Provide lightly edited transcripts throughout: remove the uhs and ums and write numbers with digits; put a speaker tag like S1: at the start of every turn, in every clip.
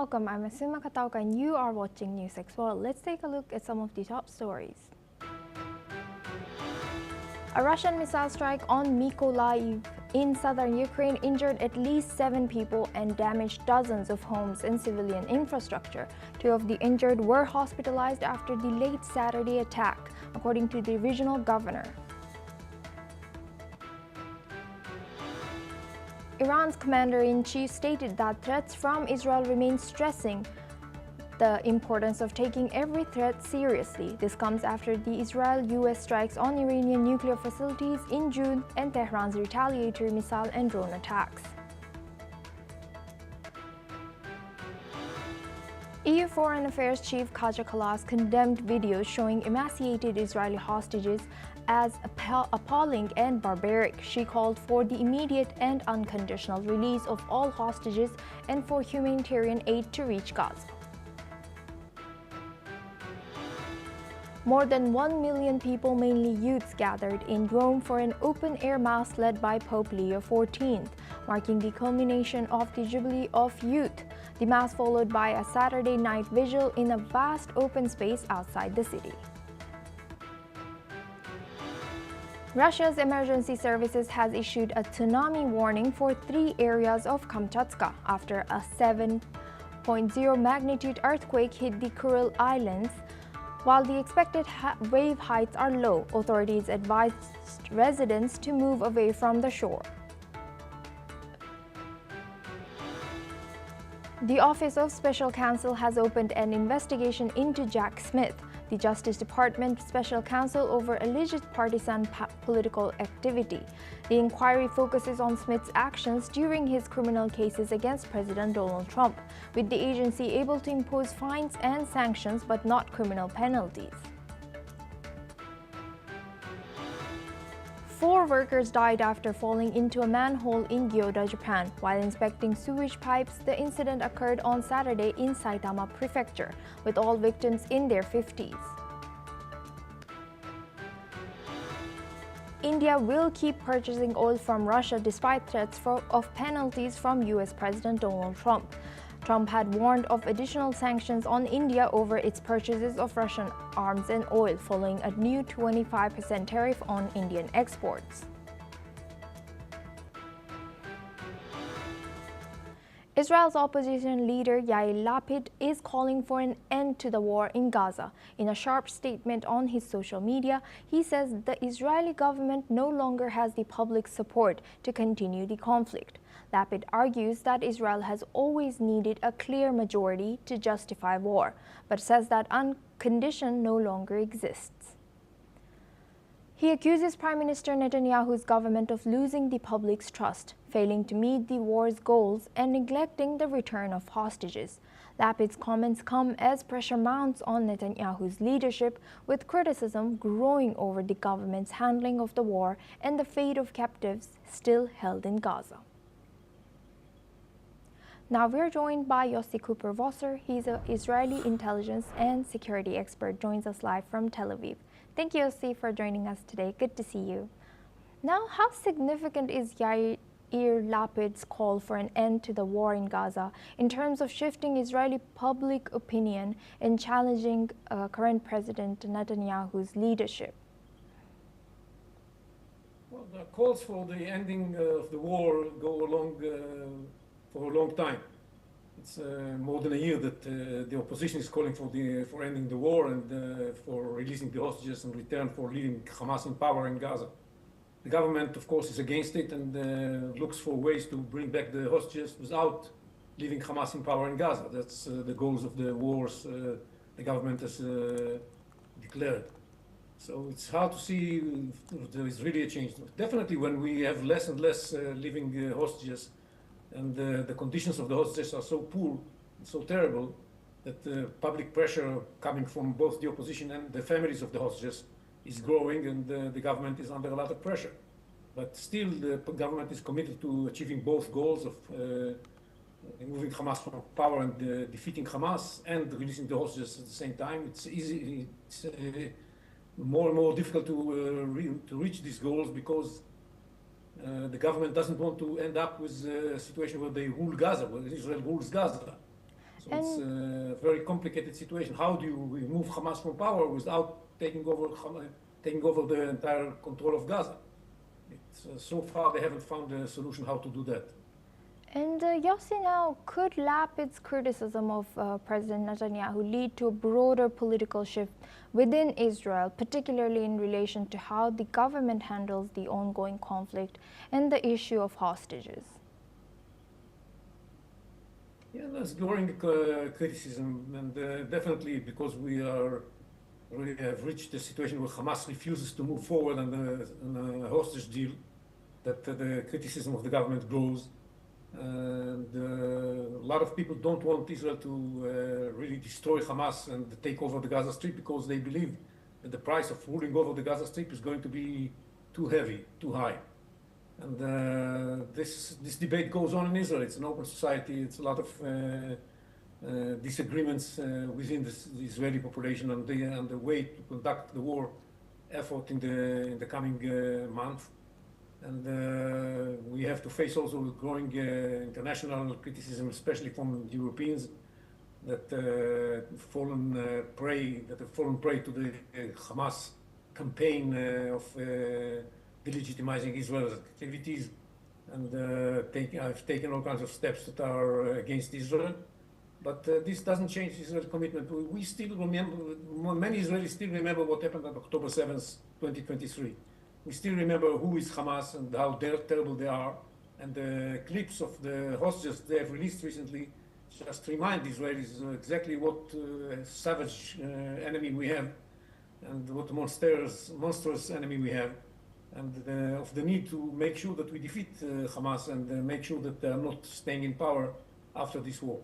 S1: welcome. I'm Asuma Katauka and you are watching NewsX World. Let's take a look at some of the top stories. A Russian missile strike on Mykolaiv in southern Ukraine injured at least 7 people and damaged dozens of homes and civilian infrastructure. 2 of the injured were hospitalized after the late Saturday attack, according to the regional governor. Iran's commander-in-chief stated that threats from Israel remain, stressing the importance of taking every threat seriously. This comes after the Israel-US strikes on Iranian nuclear facilities in June and Tehran's retaliatory missile and drone attacks. EU Foreign Affairs Chief Kaja Kallas condemned videos showing emaciated Israeli hostages as appalling and barbaric. She called for the immediate and unconditional release of all hostages and for humanitarian aid to reach Gaza. More than 1 million people, mainly youths, gathered in Rome for an open-air mass led by Pope Leo XIV, marking the culmination of the Jubilee of Youth. The mass followed by a Saturday night vigil in a vast open space outside the city. Russia's emergency services has issued a tsunami warning for 3 areas of Kamchatka after a 7.0 magnitude earthquake hit the Kuril Islands. While the expected wave heights are low, authorities advised residents to move away from the shore. The Office of Special Counsel has opened an investigation into Jack Smith, the Justice Department Special Counsel, over alleged partisan political activity. The inquiry focuses on Smith's actions during his criminal cases against President Donald Trump, with the agency able to impose fines and sanctions but not criminal penalties. 4 workers died after falling into a manhole in Gyoda, Japan. While inspecting sewage pipes, the incident occurred on Saturday in Saitama Prefecture, with all victims in their 50s. India will keep purchasing oil from Russia despite threats of penalties from US President Donald Trump. Trump had warned of additional sanctions on India over its purchases of Russian arms and oil, following a new 25% tariff on Indian exports. Israel's opposition leader Yair Lapid is calling for an end to the war in Gaza. In a sharp statement on his social media, he says the Israeli government no longer has the public support to continue the conflict. Lapid argues that Israel has always needed a clear majority to justify war, but says that condition no longer exists. He accuses Prime Minister Netanyahu's government of losing the public's trust, failing to meet the war's goals, and neglecting the return of hostages. Lapid's comments come as pressure mounts on Netanyahu's leadership, with criticism growing over the government's handling of the war and the fate of captives still held in Gaza. Now we're joined by Yossi Cooper-Vosser. He's an Israeli intelligence and security expert, joins us live from Tel Aviv. Thank you, Yossi, for joining us today. Good to see you. Now, how significant is Yair Lapid's call for an end to the war in Gaza in terms of shifting Israeli public opinion and challenging current President Netanyahu's leadership?
S2: Well, the calls for the ending of the war go along for a long time. It's more than a year that the opposition is calling for ending the war and for releasing the hostages in return for leaving Hamas in power in Gaza. The government, of course, is against it and looks for ways to bring back the hostages without leaving Hamas in power in Gaza. That's the goals of the wars the government has declared. So it's hard to see if there is really a change. Definitely when we have less and less living hostages, and the conditions of the hostages are so poor and so terrible that public pressure coming from both the opposition and the families of the hostages is growing, and the government is under a lot of pressure. But still, the government is committed to achieving both goals of removing Hamas from power and defeating Hamas and releasing the hostages at the same time. It's more and more difficult to reach these goals because the government doesn't want to end up with a situation where they rule Gaza, where Israel rules Gaza. So it's a very complicated situation. How do you remove Hamas from power without taking over the entire control of Gaza? So far, they haven't found a solution how to do that.
S1: And Yossi, now, could Lapid's criticism of President Netanyahu lead to a broader political shift within Israel, particularly in relation to how the government handles the ongoing conflict and the issue of hostages?
S2: Yeah, that's growing criticism, and definitely because we have reached a situation where Hamas refuses to move forward on a hostage deal, that the criticism of the government grows. And a lot of people don't want Israel to really destroy Hamas and take over the Gaza Strip because they believe that the price of ruling over the Gaza Strip is going to be too heavy, too high. And this debate goes on in Israel. It's an open society. It's a lot of disagreements within the Israeli population on the way to conduct the war effort in the coming month. And we have to face also growing international criticism, especially from Europeans, that have fallen prey to the Hamas campaign of delegitimizing Israel's activities, and have taken all kinds of steps that are against Israel. But this doesn't change Israel's commitment. We still remember, many Israelis still remember what happened on October 7th, 2023. We still remember who is Hamas and how terrible they are. And the clips of the hostages they have released recently just remind Israelis exactly what savage enemy we have and what monstrous enemy we have, and of the need to make sure that we defeat Hamas and make sure that they are not staying in power after this war.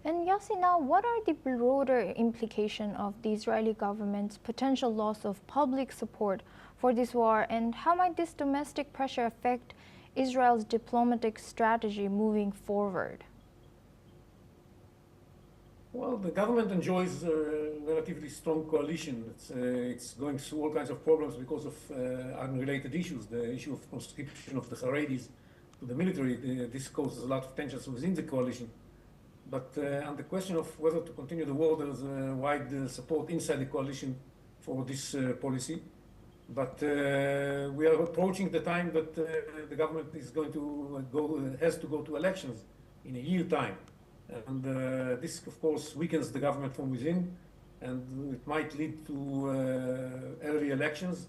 S1: And Yossi, now, what are the broader implications of the Israeli government's potential loss of public support for this war, and how might this domestic pressure affect Israel's diplomatic strategy moving forward?
S2: Well, the government enjoys a relatively strong coalition. It's going through all kinds of problems because of unrelated issues. The issue of conscription of the Haredis to the military, this causes a lot of tensions within the coalition. But on the question of whether to continue the war, there's wide support inside the coalition for this policy. But we are approaching the time that the government is going to has to go to elections in a year's time. And this, of course, weakens the government from within, and it might lead to early elections.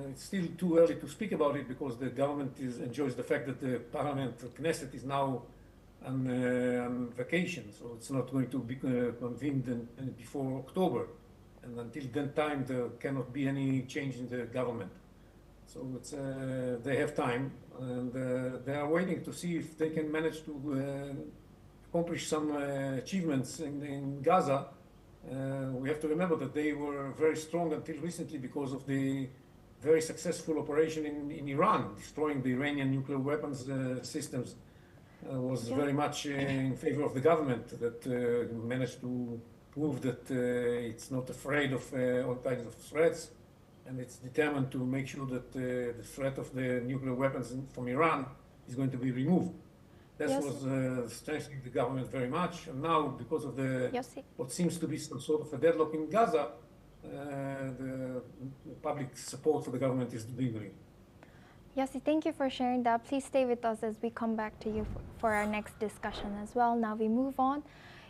S2: It's still too early to speak about it because the government enjoys the fact that the parliament, the Knesset, is now on vacation, so it's not going to be convened before October. And until then time, there cannot be any change in the government. So they have time, and they are waiting to see if they can manage to accomplish some achievements in Gaza. We have to remember that they were very strong until recently because of the very successful operation in Iran, destroying the Iranian nuclear weapons systems. Was very much in favor of the government that managed to prove that it's not afraid of all kinds of threats, and it's determined to make sure that the threat of the nuclear weapons from Iran is going to be removed. That was strengthening the government very much, and now because of what seems to be some sort of a deadlock in Gaza, the public support for the government is dwindling.
S1: Yossi, thank you for sharing that. Please stay with us as we come back to you for our next discussion as well. Now we move on.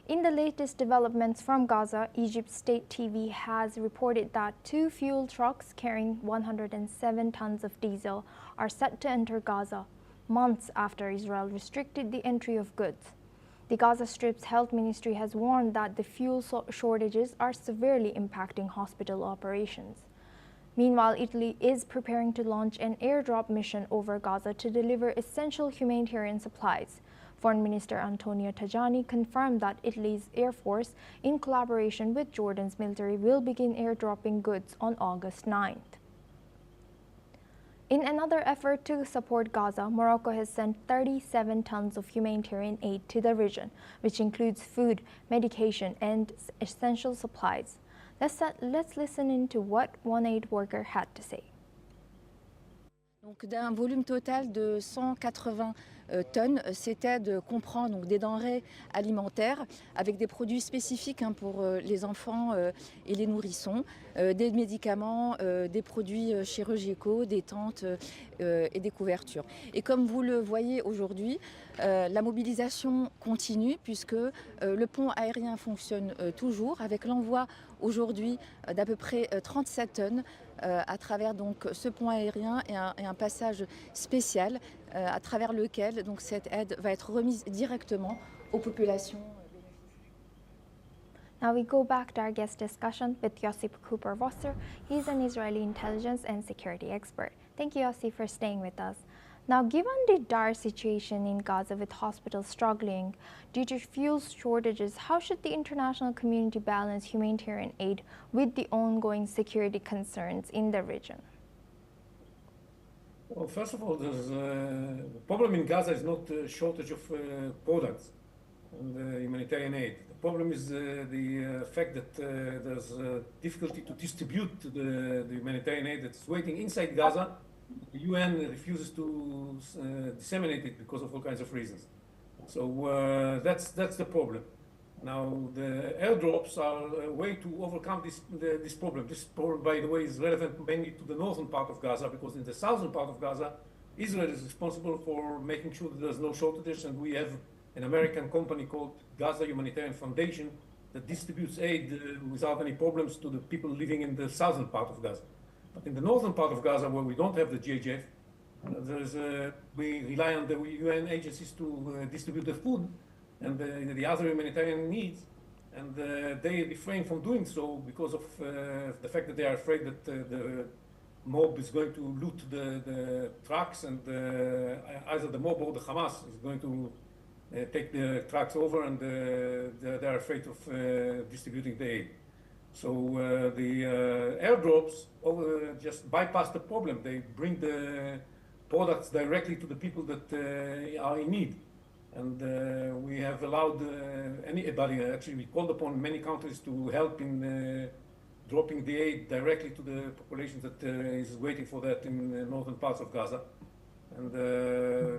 S1: In the latest developments from Gaza, Egypt State TV has reported that 2 fuel trucks carrying 107 tons of diesel are set to enter Gaza, months after Israel restricted the entry of goods. The Gaza Strip's health ministry has warned that the fuel shortages are severely impacting hospital operations. Meanwhile, Italy is preparing to launch an airdrop mission over Gaza to deliver essential humanitarian supplies. Foreign Minister Antonio Tajani confirmed that Italy's Air Force, in collaboration with Jordan's military, will begin airdropping goods on August 9th. In another effort to support Gaza, Morocco has sent 37 tons of humanitarian aid to the region, which includes food, medication, and essential supplies. Let's listen into what one aid worker had to say.
S3: Donc d'un volume total de 180 tonnes, c'était de comprendre donc, des denrées alimentaires avec des produits spécifiques pour les enfants et les nourrissons, des médicaments, des produits chirurgicaux, des tentes et des couvertures. Et comme vous le voyez aujourd'hui, la mobilisation continue puisque le pont aérien fonctionne toujours avec l'envoi aujourd'hui d'à peu près 37 tonnes à travers donc, ce pont aérien et un passage spécial à travers lequel donc, cette aide va être remise directement aux populations.
S1: Now we go back to our guest discussion with Yossi Cooper-Wasser. He's an Israeli intelligence and security expert. Thank you, Yossi, for staying with us. Now, given the dire situation in Gaza with hospitals struggling due to fuel shortages, how should the international community balance humanitarian aid with the ongoing security concerns in the region?
S2: Well, first of all, the problem in Gaza is not a shortage of products and humanitarian aid. The problem is the fact that there's difficulty to distribute the humanitarian aid that's waiting inside Gaza. The UN refuses to disseminate it because of all kinds of reasons. So that's the problem. Now, the airdrops are a way to overcome this problem. This problem, by the way, is relevant mainly to the northern part of Gaza, because in the southern part of Gaza, Israel is responsible for making sure that there's no shortages, and we have an American company called Gaza Humanitarian Foundation that distributes aid without any problems to the people living in the southern part of Gaza. But in the northern part of Gaza, where we don't have the GHF, we rely on the UN agencies to distribute the food and the other humanitarian needs, and they refrain from doing so because of the fact that they are afraid that the mob is going to loot the trucks, and either the mob or the Hamas is going to take the trucks over, and they are afraid of distributing the aid. So the airdrops just bypass the problem. They bring the products directly to the people that are in need. And we have allowed anybody, actually we called upon many countries to help in dropping the aid directly to the population that is waiting for that in the northern parts of Gaza. And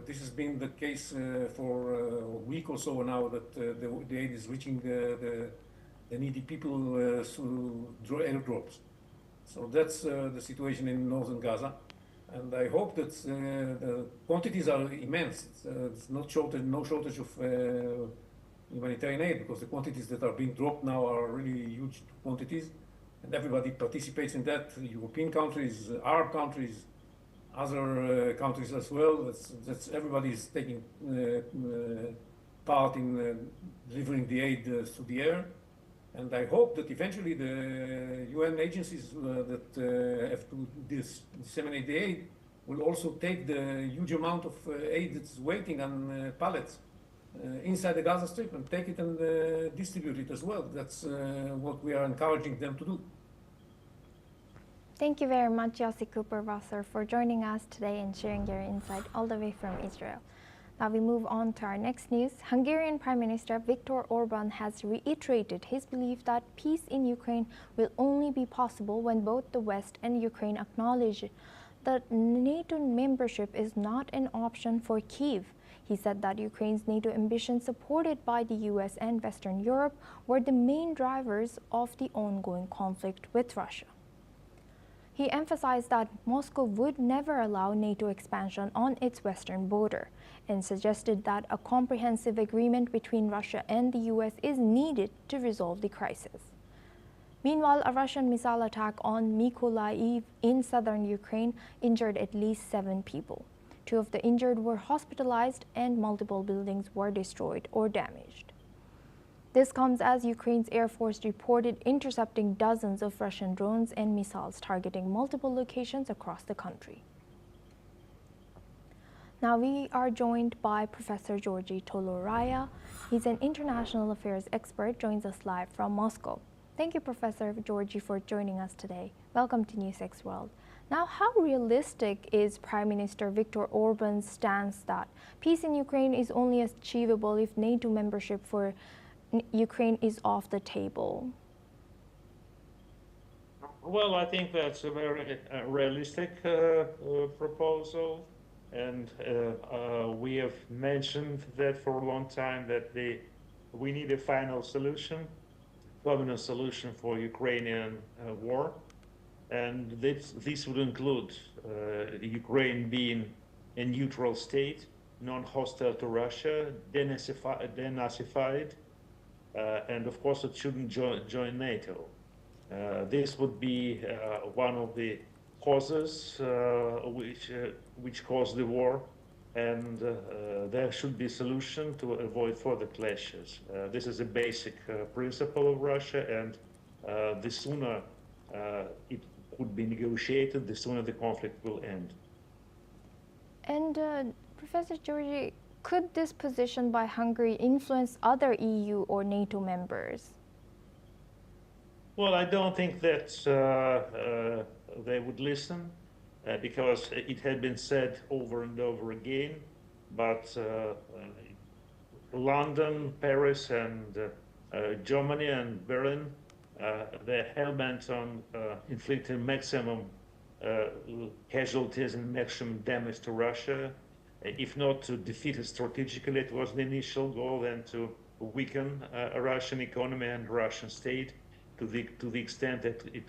S2: this has been the case for a week or so now, that the aid is reaching the needy people through airdrops. So that's the situation in northern Gaza. And I hope that the quantities are immense. It's no shortage of humanitarian aid, because the quantities that are being dropped now are really huge quantities, and everybody participates in that. European countries, Arab countries, other countries as well. Everybody is taking part in delivering the aid through the air. And I hope that eventually the UN agencies that have to disseminate the aid will also take the huge amount of aid that's waiting on pallets inside the Gaza Strip and take it and distribute it as well. That's what we are encouraging them to do.
S1: Thank you very much, Yossi Cooper-Wasser, for joining us today and sharing your insight all the way from Israel. Now we move on to our next news. Hungarian Prime Minister Viktor Orban has reiterated his belief that peace in Ukraine will only be possible when both the West and Ukraine acknowledge that NATO membership is not an option for Kyiv. He said that Ukraine's NATO ambitions, supported by the US and Western Europe, were the main drivers of the ongoing conflict with Russia. He emphasized that Moscow would never allow NATO expansion on its western border, and suggested that a comprehensive agreement between Russia and the US is needed to resolve the crisis. Meanwhile, a Russian missile attack on Mykolaiv in southern Ukraine injured at least 7 people. 2 of the injured were hospitalized, and multiple buildings were destroyed or damaged. This comes as Ukraine's Air Force reported intercepting dozens of Russian drones and missiles targeting multiple locations across the country. Now we are joined by Professor Georgi Toloraya. He's an international affairs expert, joins us live from Moscow. Thank you, Professor Georgi, for joining us today. Welcome to NewsX World. Now, how realistic is Prime Minister Viktor Orban's stance that peace in Ukraine is only achievable if NATO membership for Ukraine is off the table?
S4: Well, I think that's a very realistic proposal. And we have mentioned that for a long time that we need a final solution, permanent solution for Ukrainian war. And this would include Ukraine being a neutral state, non-hostile to Russia, denazified, and of course it shouldn't join NATO. This would be one of the causes which caused the war, and there should be a solution to avoid further clashes. This is a basic principle of Russia, and the sooner it could be negotiated, the sooner the conflict will end.
S1: And Professor Georgi, could this position by Hungary influence other EU or NATO members?
S4: Well, I don't think that they would listen because it had been said over and over again, but London, Paris, and Germany and Berlin, they're hell-bent on inflicting maximum casualties and maximum damage to Russia, if not to defeat it strategically. It was the initial goal, then to weaken a Russian economy and Russian state to the extent that it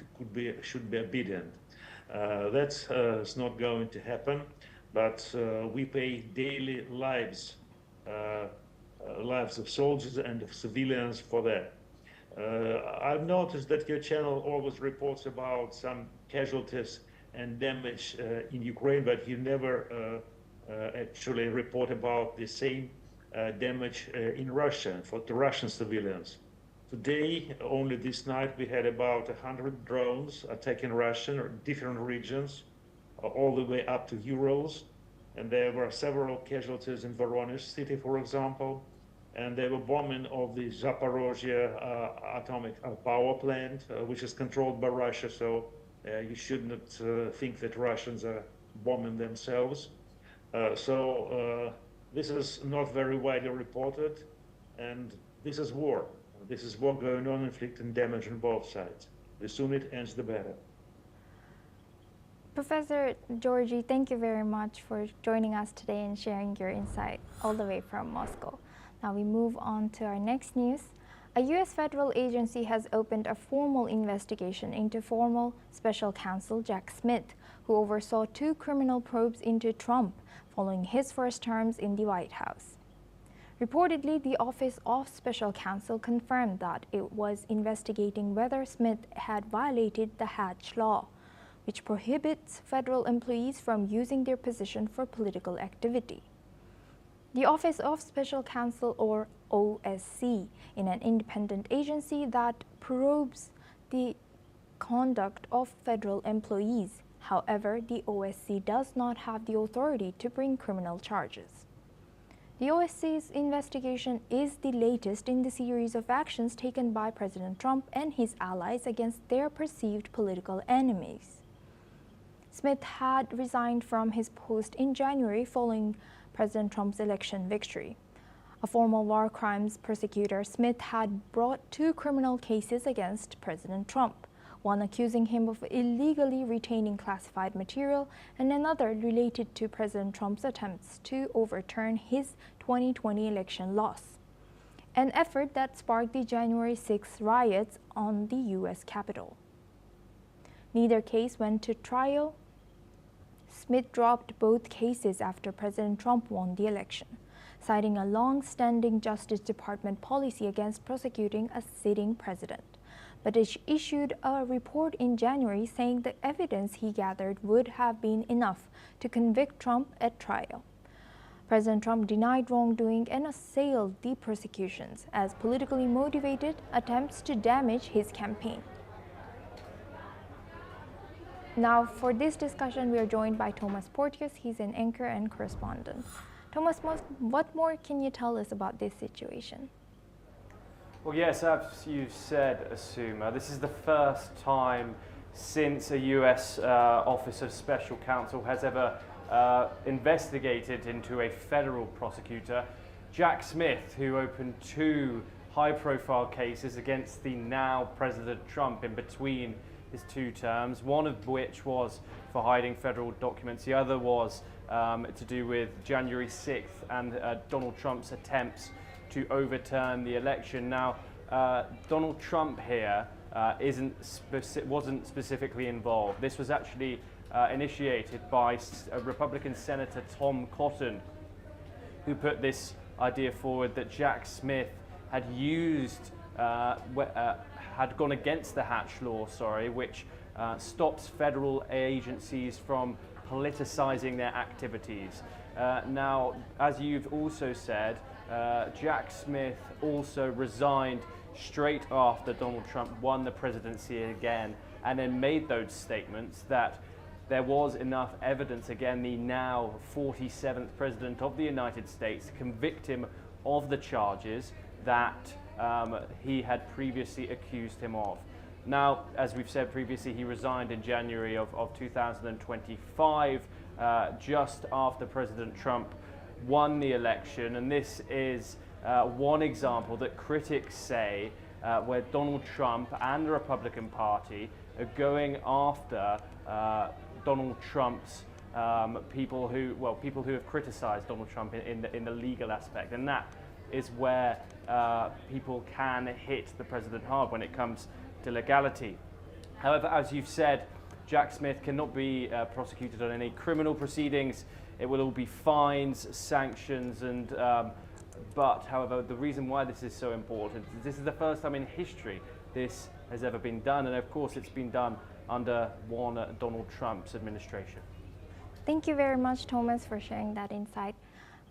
S4: should be obedient. That's not going to happen, but we pay daily lives of soldiers and of civilians for that. I've noticed that your channel always reports about some casualties and damage in Ukraine, but you never actually report about the same damage in Russia for the Russian civilians. Today, only this night, we had about 100 drones attacking Russian or different regions, all the way up to Urals. And there were several casualties in Voronezh city, for example. And they were bombing of the Zaporozhye atomic power plant, which is controlled by Russia. So you shouldn't think that Russians are bombing themselves. This is not very widely reported, and this is war. This is war going on, inflicting damage on both sides. The sooner it ends, the better.
S1: Professor Georgi, thank you very much for joining us today and sharing your insight all the way from Moscow. Now we move on to our next news. A U.S. federal agency has opened a formal investigation into former special counsel Jack Smith, who oversaw 2 criminal probes into Trump following his first terms in the White House. Reportedly, the Office of Special Counsel confirmed that it was investigating whether Smith had violated the Hatch Law, which prohibits federal employees from using their position for political activity. The Office of Special Counsel, or OSC, is an independent agency that probes the conduct of federal employees. However, the OSC does not have the authority to bring criminal charges. The OSC's investigation is the latest in the series of actions taken by President Trump and his allies against their perceived political enemies. Smith had resigned from his post in January following President Trump's election victory. A former war crimes prosecutor, Smith had brought 2 criminal cases against President Trump, one accusing him of illegally retaining classified material and another related to President Trump's attempts to overturn his 2020 election loss, an effort that sparked the January 6 riots on the U.S. Capitol. Neither case went to trial. Smith dropped both cases after President Trump won the election, citing a long-standing Justice Department policy against prosecuting a sitting president, but it issued a report in January saying the evidence he gathered would have been enough to convict Trump at trial. President Trump denied wrongdoing and assailed the prosecutions as politically motivated attempts to damage his campaign. Now, for this discussion, we are joined by Thomas Porteous. He's an anchor and correspondent. Thomas, what more can you tell us about this situation?
S5: Well, yes, as you said, Asuma, this is the first time since a US Office of Special Counsel has ever investigated into a federal prosecutor, Jack Smith, who opened 2 high-profile cases against the now President Trump in between his 2 terms, one of which was for hiding federal documents. The other was to do with January 6th and Donald Trump's attempts to overturn the election. Now, Donald Trump here wasn't specifically involved. This was actually initiated by Republican Senator Tom Cotton, who put this idea forward that Jack Smith had had gone against the Hatch Law, which stops federal agencies from politicizing their activities. Now, as you've also said, Jack Smith also resigned straight after Donald Trump won the presidency again, and then made those statements that there was enough evidence, again, the now 47th president of the United States, to convict him of the charges that he had previously accused him of. Now, as we've said previously, he resigned in January of 2025, just after President Trump won the election. And this is one example that critics say where Donald Trump and the Republican Party are going after Donald Trump's people who have criticized Donald Trump in the legal aspect. And that is where people can hit the president hard when it comes to legality. However, as you've said, Jack Smith cannot be prosecuted on any criminal proceedings. It will all be fines, sanctions, and but, however, the reason why this is so important is this is the first time in history this has ever been done, and of course it's been done under one Donald Trump's administration.
S1: Thank you very much, Thomas, for sharing that insight.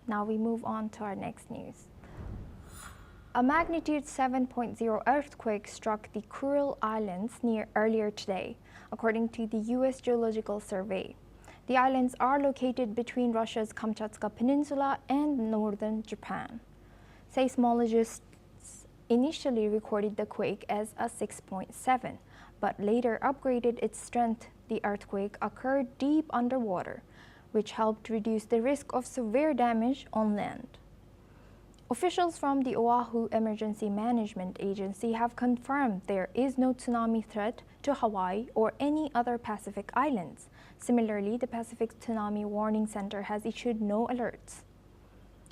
S1: Now we move on to our next news. A magnitude 7.0 earthquake struck the Kuril Islands earlier today, according to the U.S. Geological Survey. The islands are located between Russia's Kamchatka Peninsula and northern Japan. Seismologists initially recorded the quake as a 6.7, but later upgraded its strength. The earthquake occurred deep underwater, which helped reduce the risk of severe damage on land. Officials from the Oahu Emergency Management Agency have confirmed there is no tsunami threat to Hawaii or any other Pacific islands. Similarly, the Pacific Tsunami Warning Center has issued no alerts.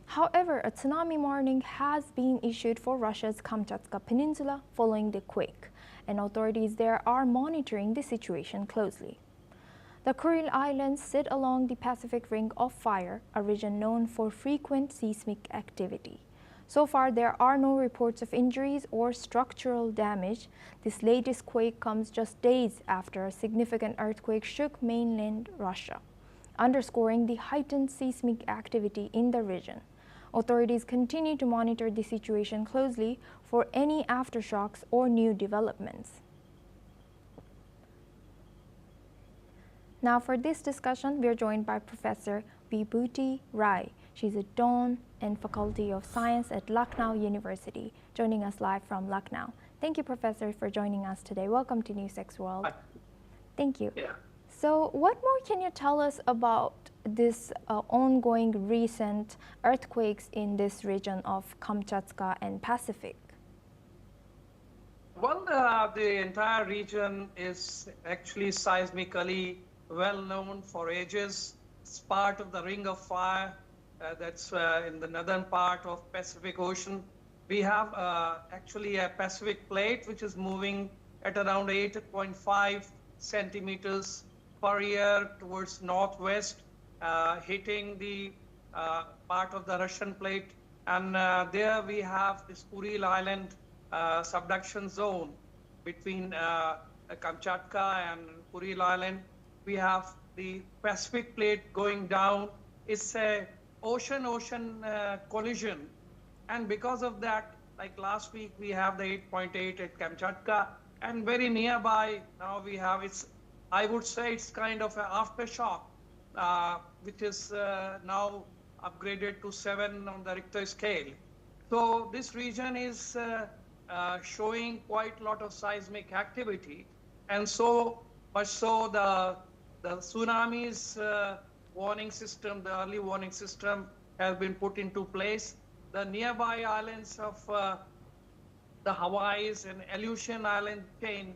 S1: However, a tsunami warning has been issued for Russia's Kamchatka Peninsula following the quake, and authorities there are monitoring the situation closely. The Kuril Islands sit along the Pacific Ring of Fire, a region known for frequent seismic activity. So far, there are no reports of injuries or structural damage. This latest quake comes just days after a significant earthquake shook mainland Russia, underscoring the heightened seismic activity in the region. Authorities continue to monitor the situation closely for any aftershocks or new developments. Now for this discussion, we are joined by Professor Vibhuti Rai. She's a Dean and Faculty of Science at Lucknow University, joining us live from Lucknow. Thank you, Professor, for joining us today. Welcome to NewsX World.
S6: Hi.
S1: Thank you.
S6: Yeah.
S1: So what more can you tell us about this ongoing recent earthquakes in this region of Kamchatka and Pacific?
S6: Well, the entire region is actually seismically well known for ages. It's part of the Ring of Fire that's in the northern part of Pacific Ocean. We have actually a Pacific plate which is moving at around 8.5 centimeters per year towards northwest, hitting the part of the Russian plate. And there we have this Kuril Island subduction zone between Kamchatka and Kuril Island. We have the Pacific plate going down. It's a ocean-ocean collision. And because of that, like last week, we have the 8.8 at Kamchatka, and very nearby now we have I would say it's kind of an aftershock, which is now upgraded to 7 on the Richter scale. So this region is showing quite a lot of seismic activity, and so much so the tsunamis warning system, the early warning system, has been put into place. The nearby islands of the Hawaii's and Aleutian Island chain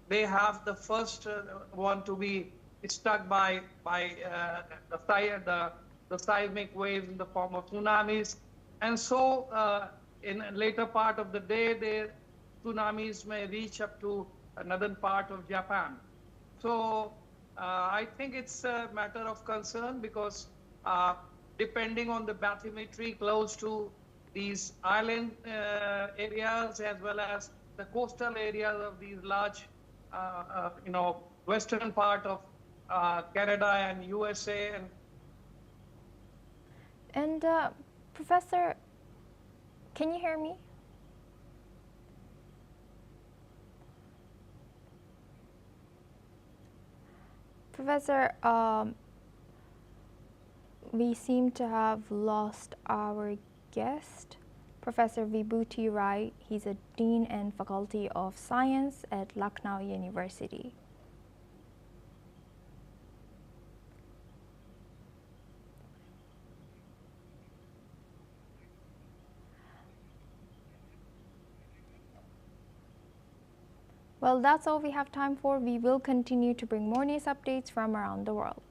S6: they have the first one to be struck by the seismic waves in the form of tsunamis. And so in a later part of the day, the tsunamis may reach up to another part of Japan. So I think it's a matter of concern because depending on the bathymetry close to these island areas as well as the coastal areas of these large, western part of Canada and USA.
S1: And Professor, can you hear me? Professor, we seem to have lost our guest, Professor Vibhuti Rai. He's a Dean and Faculty of Science at Lucknow University. Well, that's all we have time for. We will continue to bring more news updates from around the world.